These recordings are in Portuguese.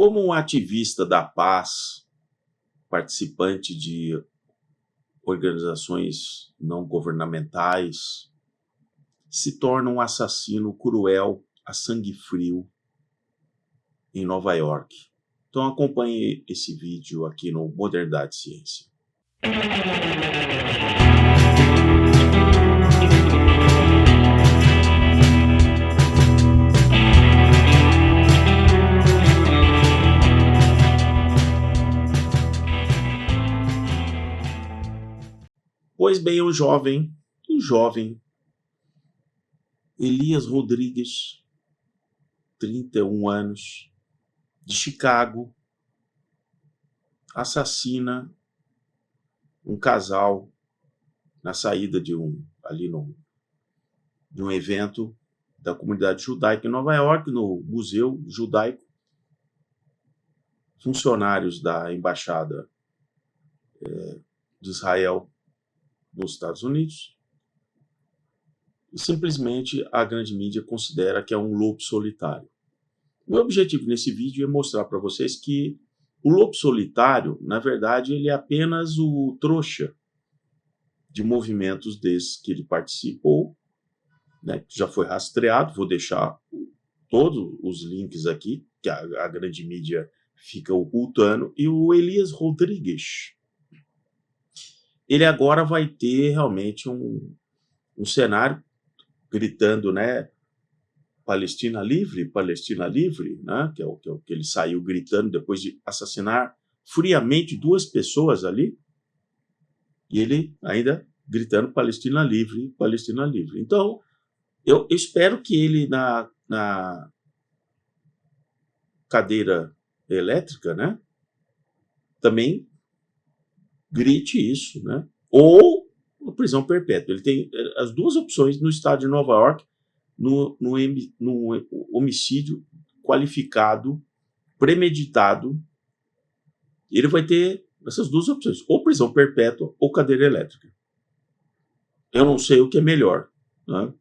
Como um ativista da paz, participante de organizações não governamentais, se torna um assassino cruel, a sangue frio, em Nova York. Então acompanhe esse vídeo aqui no Modernidade e Ciência. Pois bem, um jovem, Elias Rodrigues, 31 anos, de Chicago, assassina um casal na saída de um evento da comunidade judaica em Nova York, no Museu Judaico. Funcionários da Embaixada de Israel nos Estados Unidos, e simplesmente a grande mídia considera que é um lobo solitário. O meu objetivo nesse vídeo é mostrar para vocês que o lobo solitário, na verdade, ele é apenas o trouxa de movimentos desses que ele participou, né, que já foi rastreado. Vou deixar todos os links aqui, que a grande mídia fica ocultando. E o Elias Rodrigues, ele agora vai ter realmente um cenário gritando, né, Palestina livre, né, que é o que ele saiu gritando depois de assassinar friamente 2 pessoas ali, e ele ainda gritando Palestina livre, Palestina livre. Então, eu espero que ele na cadeira elétrica, né, também grite isso, né? Ou prisão perpétua. Ele tem as duas opções no estado de Nova York, no homicídio qualificado, premeditado. Ele vai ter essas duas opções, ou prisão perpétua ou cadeira elétrica. Eu não sei o que é melhor, né?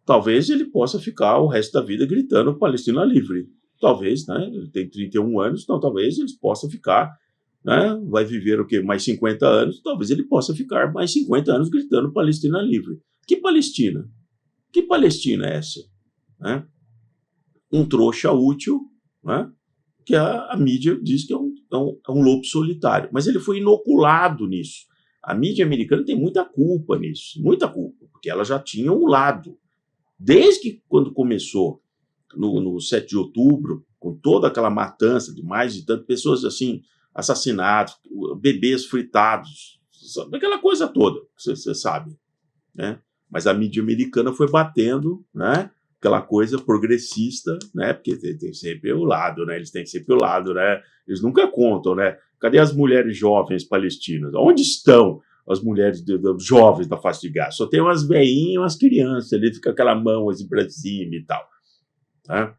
Talvez ele possa ficar o resto da vida gritando Palestina livre. Talvez, né? Ele tem 31 anos, então talvez ele possa ficar, né? Vai viver o quê? Mais 50 anos, talvez ele possa ficar mais 50 anos gritando Palestina livre. Que Palestina? Que Palestina é essa? Né? Um trouxa útil, né? Que a mídia diz que é um lobo solitário, mas ele foi inoculado nisso. A mídia americana tem muita culpa nisso, muita culpa, porque ela já tinha um lado. Desde que quando começou no 7 de outubro, com toda aquela matança de mais de tantas pessoas assim, assassinados, bebês fritados, aquela coisa toda, você sabe, né? Mas a mídia americana foi batendo, né? Aquela coisa progressista, né? Porque tem sempre o lado, né? Eles têm sempre o lado, né? Eles nunca contam, né? Cadê as mulheres jovens palestinas? Onde estão as mulheres jovens da face de Gaza? Só tem umas velhinhas e umas crianças, ali fica aquela mão assim pra cima e tal, né?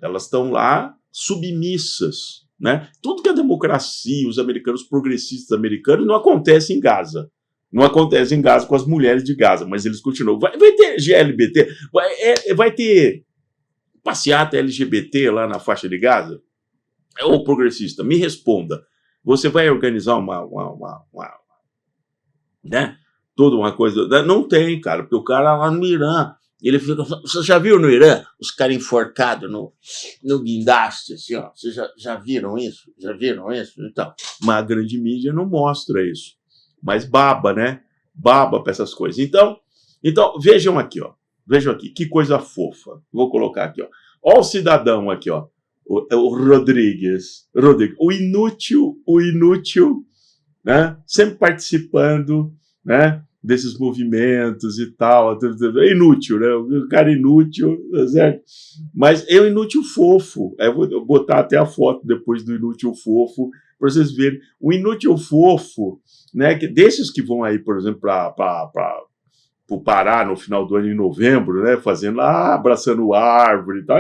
Elas estão lá submissas, né? Tudo que é democracia, os americanos progressistas americanos, não acontece em Gaza. Não acontece em Gaza com as mulheres de Gaza, mas eles continuam. Vai ter GLBT, vai ter passeata LGBT lá na faixa de Gaza? Ô progressista, me responda. Você vai organizar né? Toda uma coisa. Não tem, cara, porque o cara lá no Irã, ele fica. Você já viu no Irã os caras enforcados no guindaste, assim, ó? Vocês já viram isso? Já viram isso? Então, mas a grande mídia não mostra isso. Mas baba, né? Baba para essas coisas. Então, vejam aqui, ó. Vejam aqui, que coisa fofa. Vou colocar aqui, ó. Ó o cidadão aqui, ó. O Rodrigues. O inútil, né? Sempre participando, né? Desses movimentos e tal. É inútil, né? O cara inútil, tá certo? Mas é um inútil fofo. Eu vou botar até a foto depois do inútil fofo, para vocês verem. O inútil fofo, né? Desses que vão aí, por exemplo, para o Pará no final do ano, em novembro, né? Fazendo lá, abraçando árvore e tal.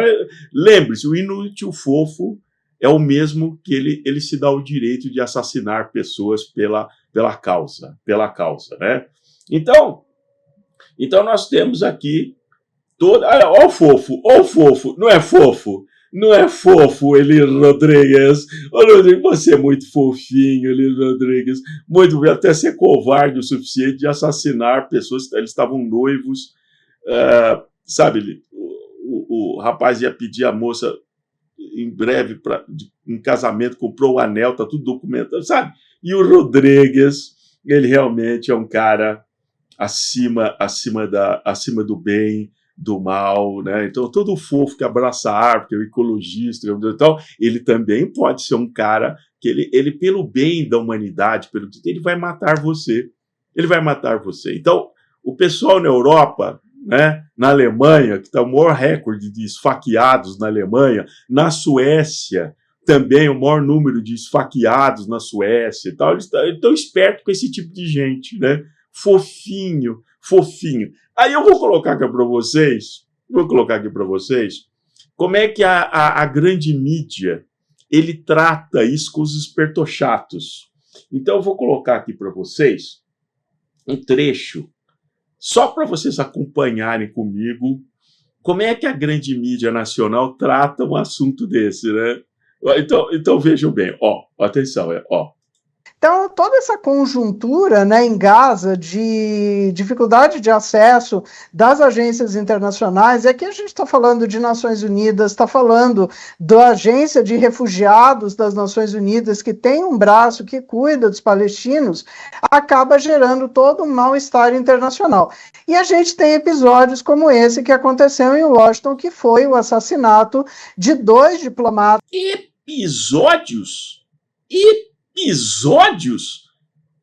Lembre-se, o inútil fofo é o mesmo que ele se dá o direito de assassinar pessoas pela causa, né? Então nós temos aqui toda. Olha, ó o fofo, não é fofo? Não é fofo, Eli Rodrigues? Ô, Rodrigues, você é muito fofinho, Eli Rodrigues. Muito bem, até ser covarde o suficiente de assassinar pessoas. Eles estavam noivos. Sabe, o rapaz ia pedir a moça em breve em casamento, comprou o anel, tá tudo documentado, sabe? E o Rodrigues, ele realmente é um cara acima do bem, do mal, né? Então, todo fofo que abraça a árvore, que é o ecologista, então, ele também pode ser um cara que ele pelo bem da humanidade, ele vai matar você. Ele vai matar você. Então, o pessoal na Europa, né, na Alemanha, que está o maior recorde de esfaqueados na Alemanha, na Suécia, também o maior número de esfaqueados na Suécia e tal, eles estão espertos com esse tipo de gente, né? Fofinho, fofinho. Aí eu vou colocar aqui para vocês, como é que a grande mídia ele trata isso com os espertochatos. Então eu vou colocar aqui para vocês um trecho, só para vocês acompanharem comigo como é que a grande mídia nacional trata um assunto desse, né? Então vejam bem, atenção, Então, toda essa conjuntura, né, em Gaza de dificuldade de acesso das agências internacionais, aqui a gente está falando de Nações Unidas, está falando da Agência de Refugiados das Nações Unidas, que tem um braço que cuida dos palestinos, acaba gerando todo um mal-estar internacional. E a gente tem episódios como esse que aconteceu em Washington, que foi o assassinato de 2 diplomatas. Episódios?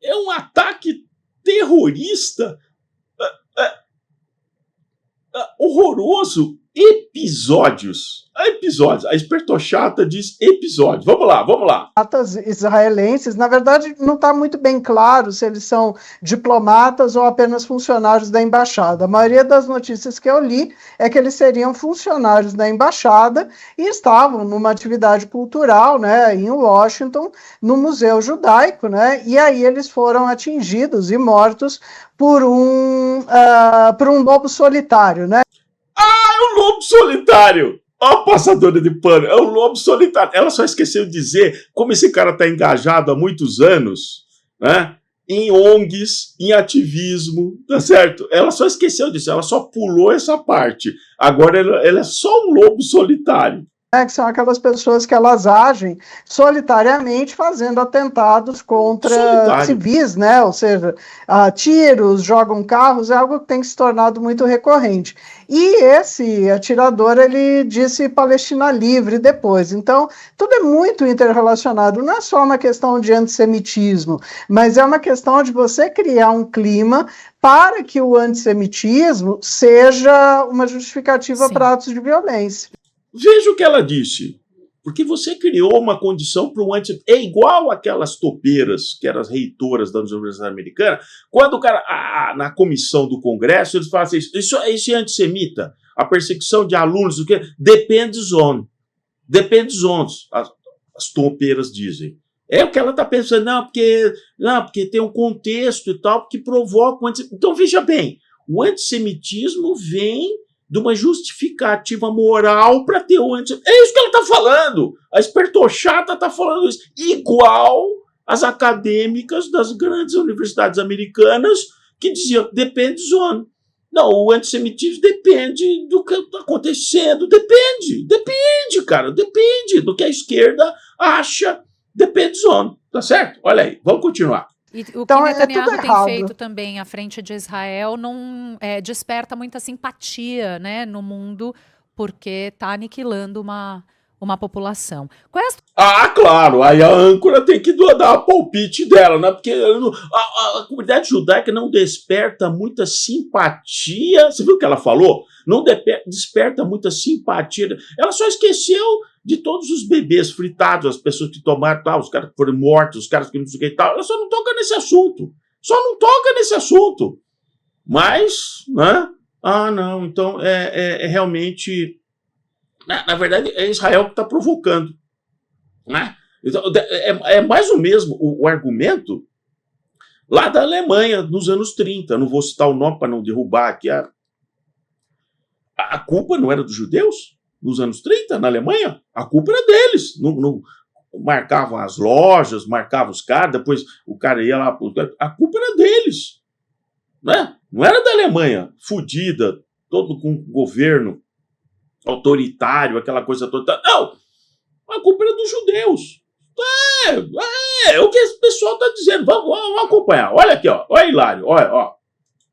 É um ataque terrorista horroroso. Episódios. A espertochata diz episódios. Vamos lá. Israelenses, na verdade, não está muito bem claro se eles são diplomatas ou apenas funcionários da embaixada. A maioria das notícias que eu li é que eles seriam funcionários da embaixada e estavam numa atividade cultural, né, em Washington, no Museu Judaico, né, e aí eles foram atingidos e mortos por um lobo solitário, né? É um lobo solitário! Ó, passadora de pano, é um lobo solitário. Ela só esqueceu de dizer como esse cara está engajado há muitos anos, né? Em ONGs, em ativismo, tá certo? Ela só esqueceu disso, ela só pulou essa parte. Agora ela é só um lobo solitário. Que são aquelas pessoas que elas agem solitariamente fazendo atentados contra civis, né? Ou seja, tiros, jogam carros, é algo que tem se tornado muito recorrente. E esse atirador, ele disse Palestina livre depois. Então, tudo é muito interrelacionado. Não é só uma questão de antissemitismo, mas é uma questão de você criar um clima para que o antissemitismo seja uma justificativa para atos de violência. Veja o que ela disse. Porque você criou uma condição para o antissemitismo. É igual aquelas topeiras, que eram as reitoras das universidades americanas, quando o cara, na comissão do Congresso, eles falam assim, isso é antissemita, a perseguição de alunos, o que? Depends on. As topeiras dizem. É o que ela está pensando, porque tem um contexto e tal, que provoca o antissemitismo. Então, veja bem, o antissemitismo vem de uma justificativa moral para ter o antissemitismo. É isso que ela está falando. A espertochata está falando isso. Igual as acadêmicas das grandes universidades americanas que diziam, depende on. Não, o antissemitismo depende do que está acontecendo. Depende, cara. Depende do que a esquerda acha. Depende on. Tá certo? Olha aí, vamos continuar. E o que Netanyahu tem feito também à frente de Israel não desperta muita simpatia, né, no mundo, porque está aniquilando uma população. Claro, aí a âncora tem que dar a palpite dela, né? Porque a comunidade judaica não desperta muita simpatia. Você viu o que ela falou? Não desperta muita simpatia. Ela só esqueceu de todos os bebês fritados, as pessoas que tomaram, tal, os caras que foram mortos, os caras que não sei o que e tal. Ela só não toca nesse assunto. Mas, né? Não, então é realmente... Na verdade, é Israel que está provocando. Né? Então, é mais ou mesmo o argumento lá da Alemanha, nos anos 30. Não vou citar o nome para não derrubar aqui. A culpa não era dos judeus? nos anos 30, na Alemanha, a culpa era deles. Marcavam as lojas, marcavam os caras, depois o cara ia lá, a culpa era deles. Né? Não era da Alemanha, fudida, todo com governo autoritário, aquela coisa toda. Não, a culpa era dos judeus. É o que esse pessoal está dizendo. Vamos acompanhar. Olha aqui, ó. Olha, Hilário. Olha, ó.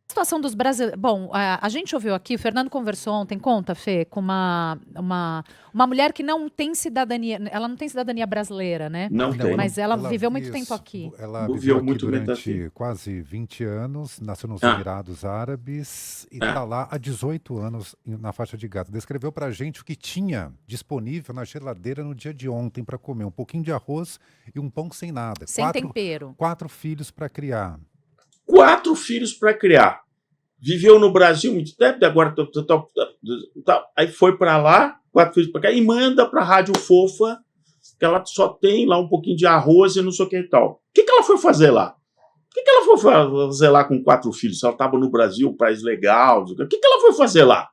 A situação dos brasileiros. Bom, a gente ouviu aqui, o Fernando conversou ontem, conta, Fê, com uma mulher que não tem cidadania. Ela não tem cidadania brasileira, né? Não tem. Mas ela viveu muito tempo aqui. Ela viveu aqui durante quase 20 anos, nasceu nos Emirados Árabes e está lá há 18 anos na faixa de Gaza. Descreveu para a gente o que tinha disponível na geladeira no dia de ontem para comer. Um pouquinho de arroz e um pão sem nada. Sem tempero. 4 filhos para criar. 4 filhos para criar. Viveu no Brasil muito tempo, agora aí foi para lá, 4 filhos para cá, e manda para a Rádio Fofa, que ela só tem lá um pouquinho de arroz e não sei o que e tal. O que ela foi fazer lá? O que ela foi fazer lá com 4 filhos? Se ela estava no Brasil, um país legal, o que ela foi fazer lá?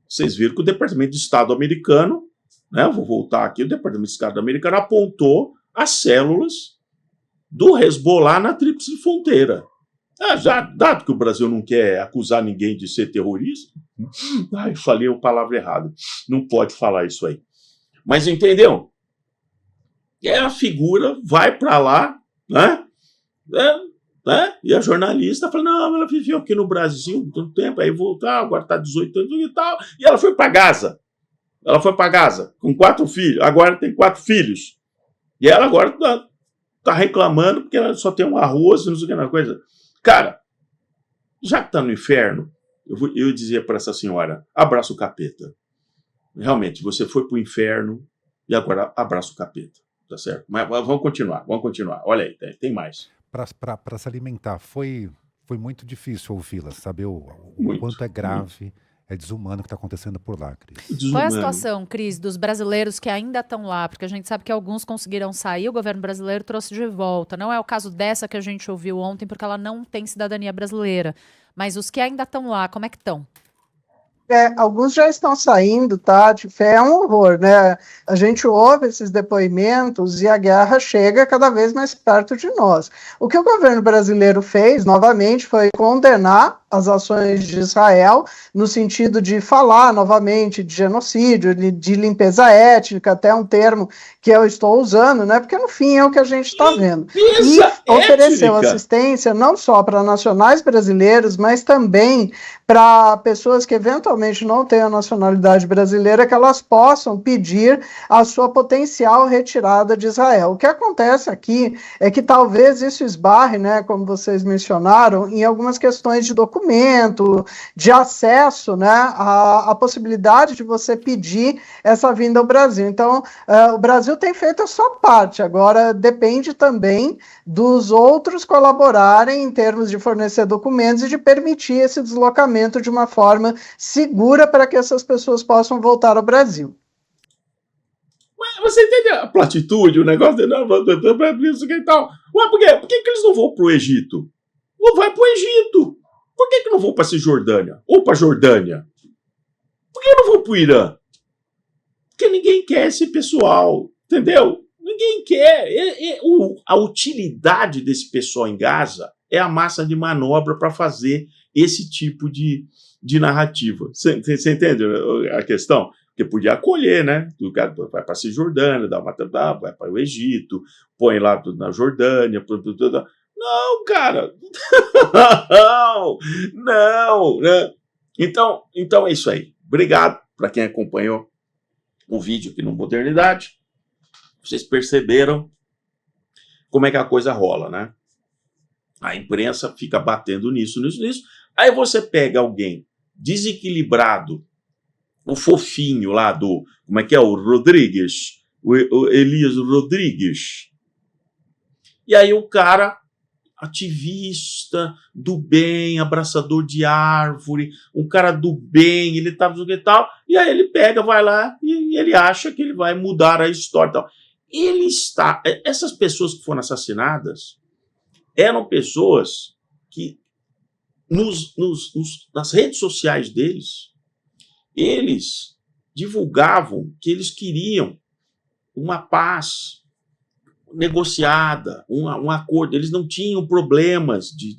Vocês viram que o Departamento de Estado americano, né, vou voltar aqui, o Departamento de Estado americano apontou as células do Hezbollah na Tríplice Fronteira. Já, dado que o Brasil não quer acusar ninguém de ser terrorista, falei a palavra errada. Não pode falar isso aí. Mas entendeu? E a figura vai para lá, né? E a jornalista fala, não, ela viveu aqui no Brasil tanto tempo, aí voltou, agora está 18 anos e tal. E ela foi para Gaza. Ela foi para Gaza com 4 filhos. Agora tem 4 filhos. E ela agora tá reclamando porque ela só tem um arroz e não sei o que na coisa. Cara, já que tá no inferno, eu dizia para essa senhora, abraça o capeta. Realmente, você foi pro inferno e agora abraça o capeta, tá certo? Mas vamos continuar. Olha aí, tem mais. Para se alimentar, foi muito difícil ouvi-la, saber o quanto é grave, é desumano o que está acontecendo por lá, Cris. Qual é a situação, Cris, dos brasileiros que ainda estão lá? Porque a gente sabe que alguns conseguiram sair, o governo brasileiro trouxe de volta. Não é o caso dessa que a gente ouviu ontem, porque ela não tem cidadania brasileira. Mas os que ainda estão lá, como é que estão? Alguns já estão saindo, tá? É um horror, né? A gente ouve esses depoimentos e a guerra chega cada vez mais perto de nós. O que o governo brasileiro fez, novamente, foi condenar as ações de Israel, no sentido de falar novamente de genocídio, de limpeza étnica, até um termo que eu estou usando, né? Porque no fim é o que a gente está vendo. E ofereceu assistência não só para nacionais brasileiros, mas também para pessoas que eventualmente não têm a nacionalidade brasileira, que elas possam pedir a sua potencial retirada de Israel. O que acontece aqui é que talvez isso esbarre, né, como vocês mencionaram, em algumas questões de documento, de acesso, né, à possibilidade de você pedir essa vinda ao Brasil. Então, o Brasil tem feito a sua parte, agora depende também dos outros colaborarem em termos de fornecer documentos e de permitir esse deslocamento de uma forma segura para que essas pessoas possam voltar ao Brasil. Você entende a platitude, o negócio de isso e tal? Ué, por que eles não vão para o Egito? Não vai para o Egito. Por que não vão para a Cisjordânia? Ou para a Jordânia? Por que não vão para o Irã? Porque ninguém quer esse pessoal, entendeu? Ninguém quer. A utilidade desse pessoal em Gaza é a massa de manobra para fazer esse tipo de narrativa. Você entende a questão? Porque podia acolher, né? O cara vai para a Cisjordânia, vai para o Egito, põe lá na Jordânia. Não, cara. Não. Né? Então é isso aí. Obrigado para quem acompanhou o vídeo aqui no Modernidade. Vocês perceberam como é que a coisa rola, né? A imprensa fica batendo nisso. Aí você pega alguém desequilibrado, o fofinho lá do... Como é que é? O Rodrigues. O Elias Rodrigues. E aí o cara, ativista do bem, abraçador de árvore, um cara do bem, ele tá e tal, e aí ele pega, vai lá e ele acha que ele vai mudar a história e tal. Essas pessoas que foram assassinadas eram pessoas que nas redes sociais deles, eles divulgavam que eles queriam uma paz negociada, um acordo. Eles não tinham problemas de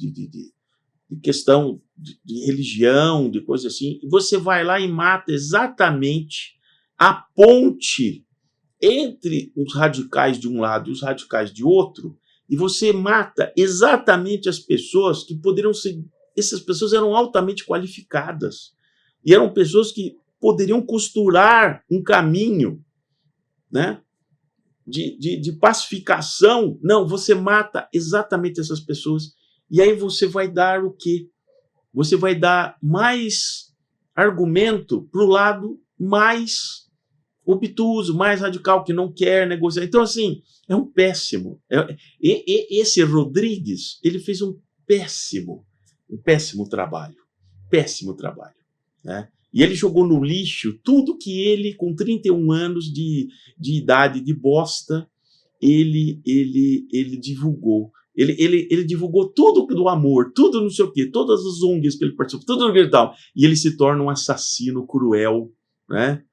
questão de religião, de coisa assim. E você vai lá e mata exatamente a ponte entre os radicais de um lado e os radicais de outro, e você mata exatamente as pessoas que poderiam ser... Essas pessoas eram altamente qualificadas, e eram pessoas que poderiam costurar um caminho, né, de pacificação. Não, você mata exatamente essas pessoas, e aí você vai dar o quê? Você vai dar mais argumento para o lado mais obtuso, mais radical, que não quer negociar. Então, assim, é um péssimo. Esse Rodrigues, ele fez um péssimo trabalho. Péssimo trabalho, né? E ele jogou no lixo tudo que ele, com 31 anos de idade de bosta, ele divulgou. Ele divulgou tudo do amor, tudo não sei o quê, todas as ONGs que ele participou, tudo no tal. E ele se torna um assassino cruel, né?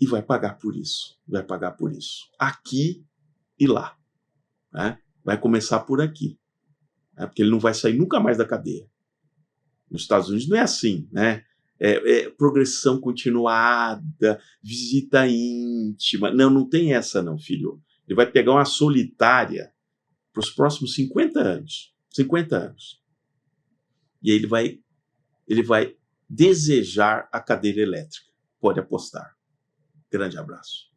E vai pagar por isso. Vai pagar por isso. Aqui e lá, né? Vai começar por aqui, né? Porque ele não vai sair nunca mais da cadeia. Nos Estados Unidos não é assim, né? Progressão continuada, visita íntima. Não tem essa não, filho. Ele vai pegar uma solitária para os próximos 50 anos. 50 anos. E aí ele vai desejar a cadeira elétrica. Pode apostar. Grande abraço.